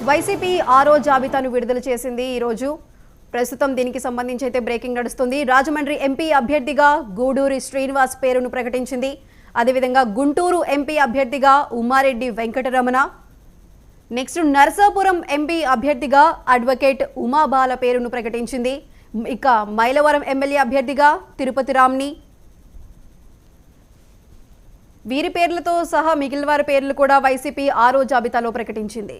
YCP ఆరో జాబితాను విడుదల చేసింది ఈ రోజు. ప్రస్తుతం దీనికి సంబంధించి అయితే బ్రేకింగ్ నడుస్తుంది. రాజమండ్రి ఎంపీ అభ్యర్థిగా గూడూరి శ్రీనివాస్ పేరును ప్రకటించింది. అదేవిధంగా గుంటూరు ఎంపీ అభ్యర్థిగా ఉమ్మారెడ్డి వెంకటరమణ, నెక్స్ట్ నర్సాపురం ఎంపీ అభ్యర్థిగా అడ్వకేట్ ఉమాబాల పేరును ప్రకటించింది. ఇక మైలవరం ఎమ్మెల్యే అభ్యర్థిగా తిరుపతి రామ్ని, వీరి పేర్లతో సహా మిగిలిన వారి పేర్లు కూడా వైసీపీ ఆరో జాబితాలో ప్రకటించింది.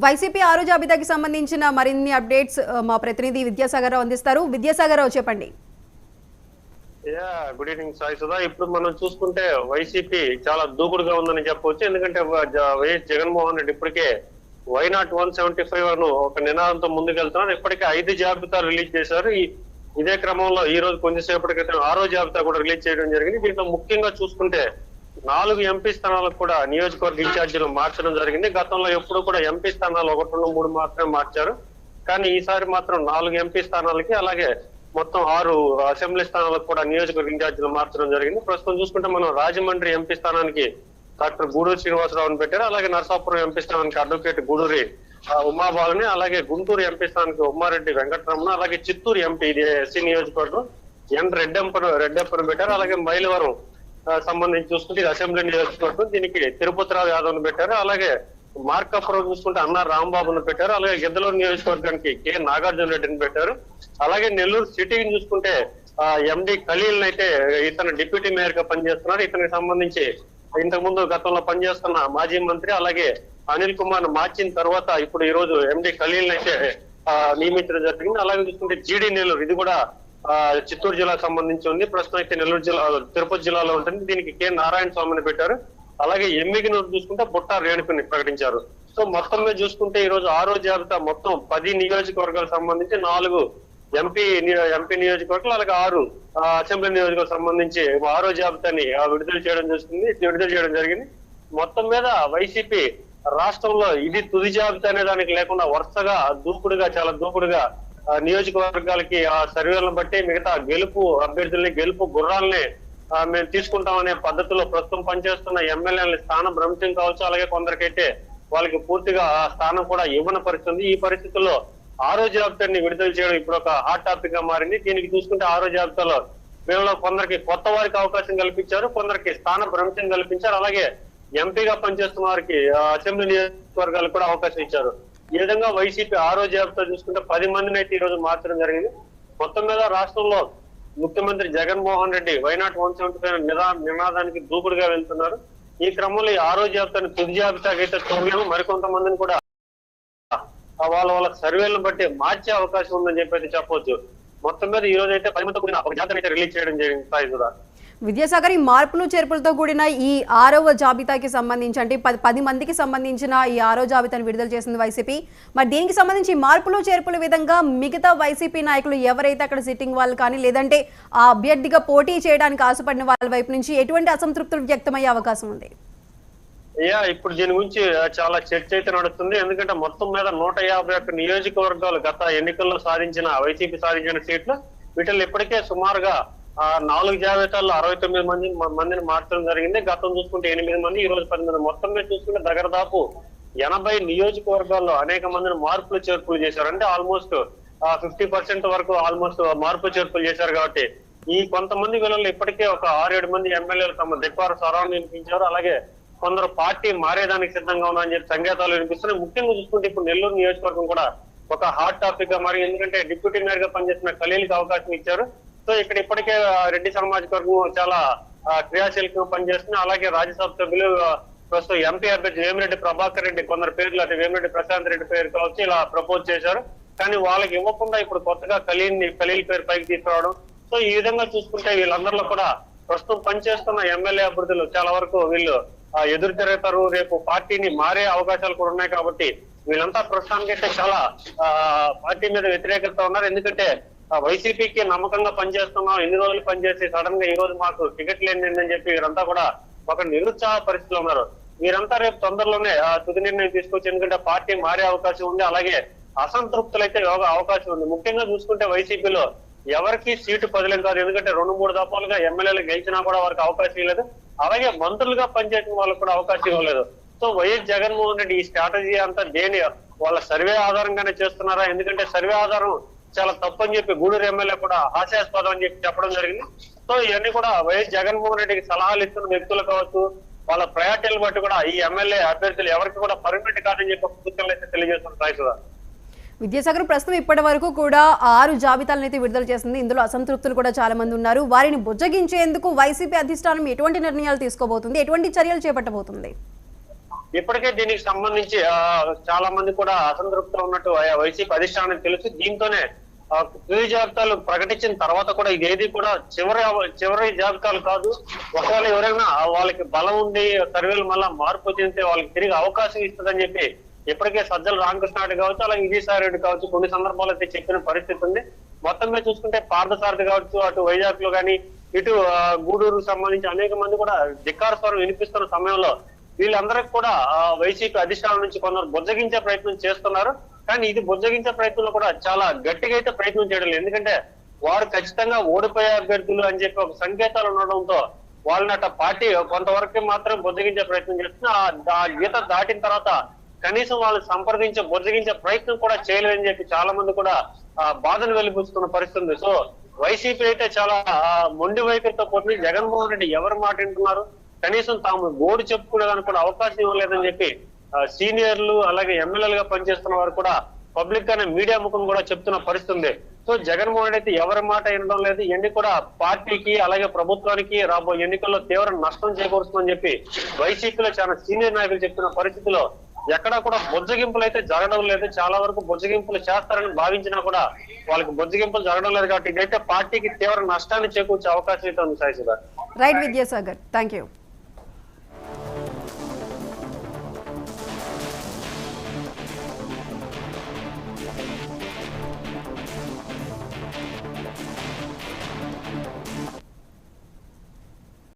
వైసీపీ ఆరో జాబితాకి సంబంధించిన మరిన్ని అప్డేట్స్ మా ప్రతినిధి విద్యాసాగర్ రావు అందిస్తారు. విద్యాసాగర్ రావు, చెప్పండి. Good evening Sai Sudha. ఇప్పుడు మనం చూసుకుంటే వైసీపీ చాలా దూకుడుగా ఉందని చెప్పవచ్చు. ఎందుకంటే వైఎస్ జగన్మోహన్ రెడ్డి ఇప్పటికే వైనాట్ 175 అను ఒక నినాదంతో ముందుకెళ్తున్నారు. ఇప్పటికే 5 జాబితాలు రిలీజ్ చేశారు. ఇదే క్రమంలో ఈ రోజు కొంచెంసేపటి క్రితం ఆరో జాబితా కూడా రిలీజ్ చేయడం జరిగింది. దీంట్లో ముఖ్యంగా చూసుకుంటే 4 ఎంపీ స్థానాలకు కూడా నియోజకవర్గ ఇన్ఛార్జీలు మార్చడం జరిగింది. గతంలో ఎప్పుడు కూడా ఎంపీ స్థానాలు 1, 2, 3 మాత్రమే మార్చారు. కానీ ఈసారి మాత్రం 4 ఎంపీ స్థానాలకి అలాగే మొత్తం 6 అసెంబ్లీ స్థానాలకు కూడా నియోజకవర్గ ఇన్ఛార్జీలు మార్చడం జరిగింది. ప్రస్తుతం చూసుకుంటే మనం రాజమండ్రి ఎంపీ స్థానానికి డాక్టర్ గూడూరి శ్రీనివాసరావుని పెట్టారు. అలాగే నర్సాపురం ఎంపీ స్థానానికి అడ్వకేట్ గూడూరి ఉమాబాలని, అలాగే గుంటూరు ఎంపీ స్థానానికి ఉమ్మారెడ్డి వెంకటరమణ, అలాగే చిత్తూరు ఎంపీ ఇది ఎస్సీ నియోజకవర్గం రెడ్డెప్పను పెట్టారు. అలాగే మైలవరం సంబంధించి చూసుకుంటే ఇది అసెంబ్లీ నియోజకవర్గం, దీనికి తిరుపతిరావు యాదవ్ను పెట్టారు. అలాగే మార్కాపురం చూసుకుంటే అన్న రాంబాబును పెట్టారు. అలాగే గిద్దలూరు నియోజకవర్గానికి కె నాగార్జున రెడ్డిని పెట్టారు. అలాగే నెల్లూరు సిటీని చూసుకుంటే ఎండి ఖలీల్ అయితే ఇతను డిప్యూటీ మేయర్ గా పనిచేస్తున్నారు. ఇతనికి సంబంధించి ఇంతకు ముందు గతంలో పనిచేస్తున్న మాజీ మంత్రి అలాగే అనిల్ కుమార్ మార్చిన తర్వాత ఇప్పుడు ఈ రోజు ఎండి ఖలీల్ అయితే నియమించడం జరిగింది. అలాగే చూసుకుంటే జీడి నెల్లూరు, ఇది కూడా చిత్తూరు జిల్లాకు సంబంధించి ఉంది. ప్రస్తుతం అయితే నెల్లూరు జిల్లా తిరుపతి జిల్లాలో ఉంటుంది. దీనికి కె నారాయణ స్వామిని పెట్టారు. అలాగే ఎమ్మిగినూరు చూసుకుంటే బుట్ట రేణుకుని ప్రకటించారు. సో మొత్తం మీద చూసుకుంటే ఈ రోజు ఆరో జాబితా మొత్తం 10 నియోజకవర్గాలకు సంబంధించి 4 ఎంపీ నియోజకవర్గాలు అలాగే 6 అసెంబ్లీ నియోజకవర్గాలకు సంబంధించి ఆరో జాబితాని విడుదల చేయడం జరిగింది. మొత్తం మీద వైసీపీ రాష్ట్రంలో ఇది తుది జాబితా అనే దానికి లేకుండా వరుసగా చాలా దూకుడుగా నియోజకవర్గాలకి ఆ సర్వేలను బట్టి మిగతా గెలుపు గుర్రాలని మేము తీసుకుంటామనే పద్ధతిలో ప్రస్తుతం పనిచేస్తున్న ఎమ్మెల్యేలని స్థానం భ్రంశం కావచ్చు. అలాగే కొందరికైతే వాళ్ళకి పూర్తిగా ఆ స్థానం కూడా ఇవ్వని పరిస్థితి. ఈ పరిస్థితుల్లో ఆరో జాబితాని విడుదల చేయడం ఇప్పుడు ఒక హాట్ టాపిక్ గా మారింది. దీనికి చూసుకుంటే ఆరో జాబితాలో వీళ్ళలో కొందరికి కొత్త వారికి అవకాశం కల్పించారు, కొందరికి స్థాన భ్రంశం కల్పించారు. అలాగే ఎంపీగా పనిచేస్తున్న వారికి అసెంబ్లీ నియోజకవర్గాలకు కూడా అవకాశం ఇచ్చారు. ఈ విధంగా వైసీపీ ఆరో జాబితా చూసుకుంటే 10 మందిని అయితే ఈ రోజు మార్చడం జరిగింది. మొత్తం మీద రాష్ట్రంలో ముఖ్యమంత్రి జగన్మోహన్ రెడ్డి వైనాట్ 175 నినాదానికి దూకుడుగా వెళ్తున్నారు. ఈ క్రమంలో ఈ ఆరో జాబితాని తుది జాబితాకి అయితే చూడలేము. మరికొంతమందిని కూడా వాళ్ళ సర్వేలను బట్టి మార్చే అవకాశం ఉందని చెప్పి చెప్పవచ్చు. మొత్తం మీద ఈ రోజు అయితే 10 మందితో కూడిన ఒక జాబితా అయితే రిలీజ్ చేయడం జరిగింది. సాయి కూడా విద్యాసాగర్, ఈ మార్పులు చేర్పులతో కూడిన ఈ ఆరవ జాబితాకి సంబంధించి అంటే 10 మందికి సంబంధించిన ఈ ఆరో జాబితాను విడుదల చేసింది వైసీపీ. మరి దీనికి సంబంధించి మార్పులు చేర్పుల విధంగా మిగతా వైసీపీ నాయకులు ఎవరైతే అక్కడ సిట్టింగ్ వాళ్ళు కానీ లేదంటే ఆ అభ్యర్థిగా పోటీ చేయడానికి ఆశపడిన వాళ్ళ వైపు నుంచి ఎటువంటి అసంతృప్తులు వ్యక్తమయ్యే అవకాశం ఉంది? ఇప్పుడు దీని గురించి చాలా చర్చ అయితే నడుస్తుంది. ఎందుకంటే మొత్తం మీద 151 నియోజకవర్గాలు గత ఎన్నికల్లో వైసీపీ సాధించిన సీట్లు, వీటిల్లో ఇప్పటికే సుమారుగా 4 జాబితాల్లో 69 మందిని మార్చడం జరిగింది. గతం చూసుకుంటే 8 మంది, ఈ రోజు 10 మంది. మొత్తం మీద చూసుకుంటే దాదాపు 80 నియోజకవర్గాల్లో అనేక మందిని మార్పులు చేర్పులు చేశారు. అంటే ఆల్మోస్ట్ 50% వరకు మార్పులు చేర్పులు చేశారు. కాబట్టి ఈ కొంతమంది వీళ్ళలో ఇప్పటికే ఒక 6-7 మంది ఎమ్మెల్యేలు తమ దిక్వార స్వరాన్ని వినిపించారు. అలాగే కొందరు పార్టీ మారేదానికి సిద్ధంగా ఉన్నారని చెప్పి సంకేతాలు వినిపిస్తున్నాయి. ముఖ్యంగా చూసుకుంటే ఇప్పుడు నెల్లూరు నియోజకవర్గం కూడా ఒక హాట్ టాపిక్ గా మరి, ఎందుకంటే డిప్యూటీ మేయర్ గా పనిచేసిన ఖలీల్కి అవకాశం ఇచ్చారు. సో ఇక్కడ ఇప్పటికే రెడ్డి సామాజిక వర్గం చాలా క్రియాశీలకంగా పనిచేస్తుంది. అలాగే రాజ్యసభ సభ్యులు ప్రస్తుతం ఎంపీ అభ్యర్థి వేమిరెడ్డి ప్రభాకర్ రెడ్డి కొందరు పేర్లు అంటే వేమిరెడ్డి ప్రశాంత్ రెడ్డి పేరు కావచ్చు ఇలా ప్రపోజ్ చేశారు. కానీ వాళ్ళకి ఇవ్వకుండా ఇప్పుడు కొత్తగా ఖలీల్ పేరు పైకి తీసుకురావడం. సో ఈ విధంగా చూసుకుంటే వీళ్ళందరిలో కూడా ప్రస్తుతం పనిచేస్తున్న ఎమ్మెల్యే అభ్యర్థులు చాలా వరకు వీళ్ళు ఎదురు తిరుగుతారు. రేపు పార్టీని మారే అవకాశాలు కూడా ఉన్నాయి. కాబట్టి వీళ్ళంతా ప్రస్తుతానికైతే చాలా పార్టీ మీద వ్యతిరేకత ఉన్నారు. ఎందుకంటే వైసీపీకి నమ్మకంగా పనిచేస్తున్నాం, ఎన్ని రోజులు పనిచేసి సడన్ గా ఈ రోజు మాకు టికెట్ లేని చెప్పి వీరంతా కూడా ఒక నిరుత్సాహ పరిస్థితిలో ఉన్నారు. వీరంతా రేపు తొందరలోనే తుది నిర్ణయం తీసుకొచ్చి, ఎందుకంటే పార్టీ మారే అవకాశం ఉంది. అలాగే అసంతృప్తులు అయితే అవకాశం ఉంది. ముఖ్యంగా చూసుకుంటే వైసీపీలో ఎవరికి సీటు పదిలం కాదు. ఎందుకంటే 2-3 దఫాలుగా ఎమ్మెల్యేలు గెలిచినా కూడా వారికి అవకాశం ఇవ్వలేదు. అలాగే మంత్రులుగా పనిచేసిన వాళ్ళకు కూడా అవకాశం ఇవ్వలేదు. సో వైఎస్ జగన్మోహన్ రెడ్డి ఈ స్ట్రాటజీ అంతా దేని వాళ్ళ సర్వే ఆధారంగానే చేస్తున్నారా? ఎందుకంటే సర్వే ఆధారం చాలా తప్పని చెప్పి గూడూరు ఎమ్మెల్యే కూడా హాస్యాస్పదం అని చెప్పి చెప్పడం జరిగింది. సో ఇవన్నీ కూడా వైఎస్ జగన్మోహన్ రెడ్డికి సలహాలు ఇస్తున్న వ్యక్తులు కావచ్చు, వాళ్ళ ప్రయారిటీలు బట్టి కూడా ఈ ఎమ్మెల్యే అభ్యర్థులు ఎవరికి కూడా పర్మనెంట్ కాదని చెప్పి సూచనలు అయితే తెలియజేస్తున్నారు. విద్యాసాగర్, ప్రస్తుతం ఇప్పటి వరకు కూడా 6 జాబితాలను అయితే విడుదల చేసింది. ఇందులో అసంతృప్తులు కూడా చాలా మంది ఉన్నారు. వారిని బుజ్జగించేందుకు వైసీపీ అధిష్టానం ఎటువంటి నిర్ణయాలు తీసుకోబోతుంది, ఎటువంటి చర్యలు చేపట్టబోతుంది? ఇప్పటికే దీనికి సంబంధించి చాలా మంది కూడా అసంతృప్తిలో ఉన్నట్టు వైసీపీ అధిష్టానానికి తెలుసు. దీంతోనే తుది జాబితాలు ప్రకటించిన తర్వాత కూడా ఇదేది కూడా చివరి జాబితాలు కాదు. ఒకవేళ ఎవరైనా వాళ్ళకి బలం ఉండి సర్వేలు మళ్ళా మార్పు చెందితే వాళ్ళకి తిరిగి అవకాశం ఇస్తుందని చెప్పి ఇప్పటికే సజ్జల రామకృష్ణారెడ్డి కావచ్చు, అలాగే విజయసాయి రెడ్డి కావచ్చు కొన్ని సందర్భాలు అయితే చెప్పిన పరిస్థితి ఉంది. మొత్తం మీద చూసుకుంటే పార్థసారథి కావచ్చు, అటు వైజాగ్ లో కానీ ఇటు గూడూరుకు సంబంధించి అనేక మంది కూడా ధిక్కార స్వరం వినిపిస్తున్న సమయంలో వీళ్ళందరికీ కూడా వైసీపీ అధిష్టానం నుంచి కొందరు బుజ్జగించే ప్రయత్నం చేస్తున్నారు. కానీ ఇది బుజ్జగించే ప్రయత్నంలో కూడా చాలా గట్టిగా అయితే ప్రయత్నం చేయడం లేదు. ఎందుకంటే వారు ఖచ్చితంగా ఓడిపోయే అభ్యర్థులు అని చెప్పి ఒక సంకేతాలు ఉండడంతో వాళ్ళని అట్ట పార్టీ కొంతవరకు మాత్రం బుజ్జగించే ప్రయత్నం చేస్తున్నా. ఆ గీత దాటిన తర్వాత కనీసం వాళ్ళు బుజ్జగించే ప్రయత్నం కూడా చేయలేదని చెప్పి చాలా మంది కూడా బాధను వెలిపిస్తున్న పరిస్థితి ఉంది. సో వైసీపీ అయితే చాలా మొండి వైఖరితో పోతుంది. జగన్మోహన్ రెడ్డి ఎవరు మాట వింటున్నారు, కనీసం తాము గోడు చెప్పుకోవడానికి కూడా అవకాశం ఇవ్వలేదని చెప్పి సీనియర్లు అలాగే ఎమ్మెల్యేలుగా పనిచేస్తున్న వారు కూడా పబ్లిక్ గానే మీడియా ముఖం కూడా చెప్తున్న పరిస్థితి ఉంది. సో జగన్మోహన్ రెడ్డి అయితే ఎవరి మాట వినడం లేదు. ఇవన్నీ కూడా పార్టీకి అలాగే ప్రభుత్వానికి రాబోయే ఎన్నికల్లో తీవ్ర నష్టం చేకూరుస్తుందని చెప్పి వైసీపీలో చాలా సీనియర్ నాయకులు చెప్తున్న పరిస్థితిలో ఎక్కడా కూడా బుజ్జగింపులు అయితే జరగడం లేదు. చాలా వరకు బుజ్జగింపులు చేస్తారని భావించినా కూడా వాళ్ళకి బుజ్జగింపులు జరగడం లేదు. కాబట్టి ఇదైతే పార్టీకి తీవ్ర నష్టాన్ని చేకూర్చే అవకాశం అయితే ఉంది. Sai Sudha. Right Vidyasagar, thank you.